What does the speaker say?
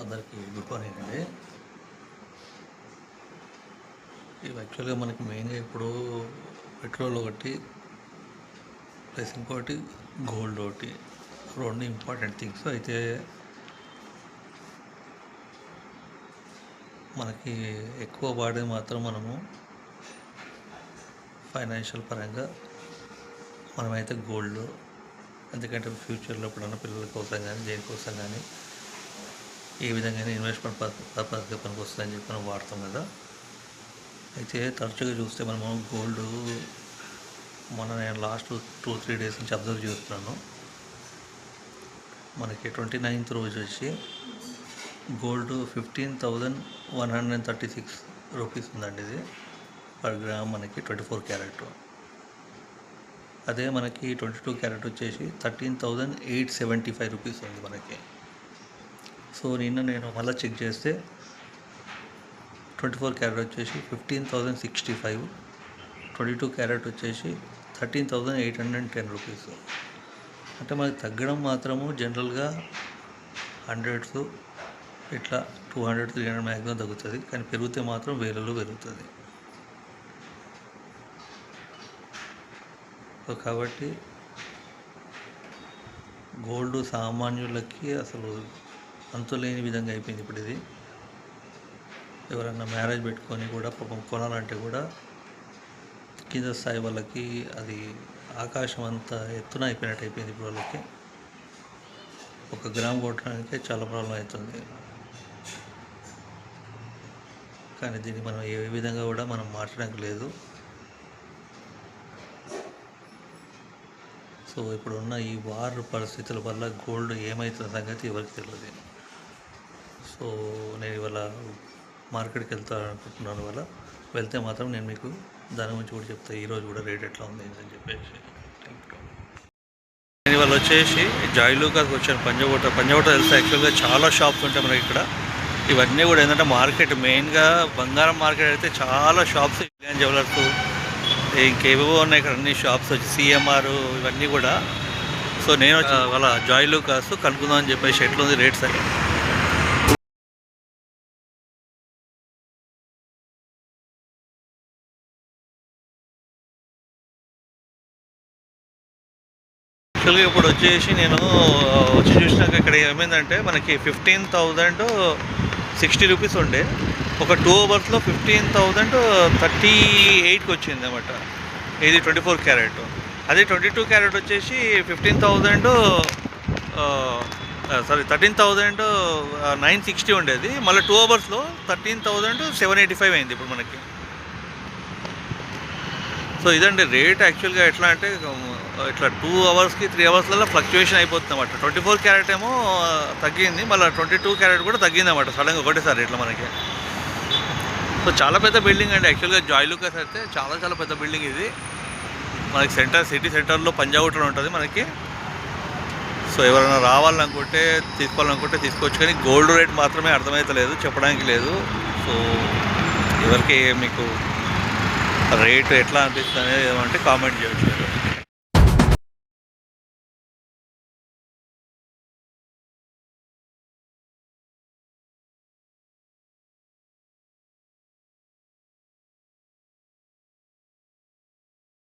అందరికీ good morning అండి. ఇవి యాక్చువల్గా మనకి మెయిన్గా ఇప్పుడు పెట్రోల్ ఒకటి ప్లస్ ఇంకోటి గోల్డ్ ఒకటి రెండు ఇంపార్టెంట్ థింగ్స్. అయితే మనకి ఎక్కువ వాడేది మాత్రం మనము ఫైనాన్షియల్ పరంగా మనమైతే గోల్డ్, ఎందుకంటే ఫ్యూచర్లో ఎప్పుడన్నా పిల్లల కోసం కానీ దేనికోసం కానీ ఏ విధంగా ఇన్వెస్ట్మెంట్ పర్పస్గా పనికి వస్తుందని చెప్పి మనం వాడతాం కదా. అయితే తరచుగా చూస్తే మనము గోల్డ్ నేను లాస్ట్ 2-3 డేస్ నుంచి అబ్జర్వ్ చేస్తున్నాను. మనకి 29th రోజు వచ్చి గోల్డ్ 15,136 రూపీస్ ఉందండి. ఇది పర్ గ్రామ్ మనకి 24 క్యారెట్. అదే మనకి 22 క్యారెట్ వచ్చేసి 13,875 రూపీస్ ఉంది మనకి. సో నిన్న నేను మళ్ళీ చెక్ చేస్తే 24 క్యారెట్ వచ్చేసి 15,065, 22 క్యారెట్ వచ్చేసి 13,810 రూపీస్. అంటే మనకి తగ్గడం మాత్రము జనరల్గా 100s ఇట్లా 200-300 మ్యాక్సిమం తగ్గుతుంది, కానీ పెరిగితే మాత్రం వేలలో పెరుగుతుంది. సో కాబట్టి గోల్డ్ సామాన్యులకి అసలు అంతులేని విధంగా అయిపోయింది ఇప్పుడు. ఇది ఎవరన్నా మ్యారేజ్ పెట్టుకొని కూడా పాపం కొనాలంటే కూడా కింద స్థాయి వాళ్ళకి అది ఆకాశం అంత ఎత్తున అయిపోయినట్టు అయిపోయింది ఇప్పుడు. వాళ్ళకి 1 గ్రామ్ కొట్టడానికే చాలా ప్రాబ్లం అవుతుంది. కానీ దీన్ని మనం ఏ విధంగా కూడా మనం మార్చడానికి లేదు. సో ఇప్పుడున్న ఈ వార్ పరిస్థితుల వల్ల గోల్డ్ ఏమవుతున్న సంగతి ఎవరికి తెలియదు. సో నేను ఇవాళ మార్కెట్కి వెళ్తాను వల్ల వెళ్తే మాత్రం నేను మీకు దాని గురించి కూడా చెప్తాను. ఈరోజు కూడా రేట్ ఎట్లా ఉంది అని చెప్పేసి. నేను ఇవాళ వచ్చేసి జాయ్ లూకాస్కి వచ్చాను. పంజాగుట్ట తెలిస్తే యాక్చువల్గా చాలా షాప్స్ ఉంటాయి మనకి ఇక్కడ. ఇవన్నీ కూడా ఏంటంటే మార్కెట్ మెయిన్గా బంగారం మార్కెట్ అయితే చాలా షాప్స్, జ్యువెలర్స్ ఇంకేవో ఉన్నాయి ఇక్కడ అన్ని షాప్స్ వచ్చి సిఎంఆర్ ఇవన్నీ కూడా. సో నేను వాళ్ళ జాయ్ లూకాస్ కనుక్కుందాం అని చెప్పేసి ఎట్లుంది రేట్స్ అని. యాక్చువల్గా ఇప్పుడు వచ్చేసి నేను వచ్చి చూసినాక ఇక్కడ ఏమైందంటే మనకి 15,060 రూపీస్ ఉండే, ఒక 2 అవర్స్లో 15,038కి వచ్చింది అన్నమాట. ఇది 24 క్యారెట్. అదే 22 క్యారెట్ వచ్చేసి 13,960 ఉండేది. మళ్ళీ 2 అవర్స్లో 13,785 అయింది ఇప్పుడు మనకి. సో ఇదండి రేట్. యాక్చువల్గా ఎట్లా అంటే ఇట్లా 2 అవర్స్కి 3 అవర్స్లలో ఫ్లక్చుయేషన్ అయిపోతుంది అన్నమాట. 24 క్యారెట్ ఏమో తగ్గింది, మళ్ళీ 22 క్యారెట్ కూడా తగ్గింది అన్నమాట సడన్గా ఒకటేసారి ఇట్లా మనకి. సో చాలా పెద్ద బిల్డింగ్ అండి యాక్చువల్గా జాయ్ లూకాస్ అయితే. చాలా పెద్ద బిల్డింగ్ ఇది. మనకి సిటీ సెంటర్లో పంజాగుట్టలో ఉంటుంది మనకి. సో ఎవరైనా రావాలనుకుంటే తీసుకోవాలనుకుంటే తీసుకోవచ్చు, కానీ గోల్డ్ రేట్ మాత్రమే అర్థమవుతలేదు, చెప్పడానికి లేదు. సో ఎవరికి మీకు రేటు ఎట్లా అనిపిస్తుంది అనేది ఏమంటే కామెంట్ చేయవచ్చు.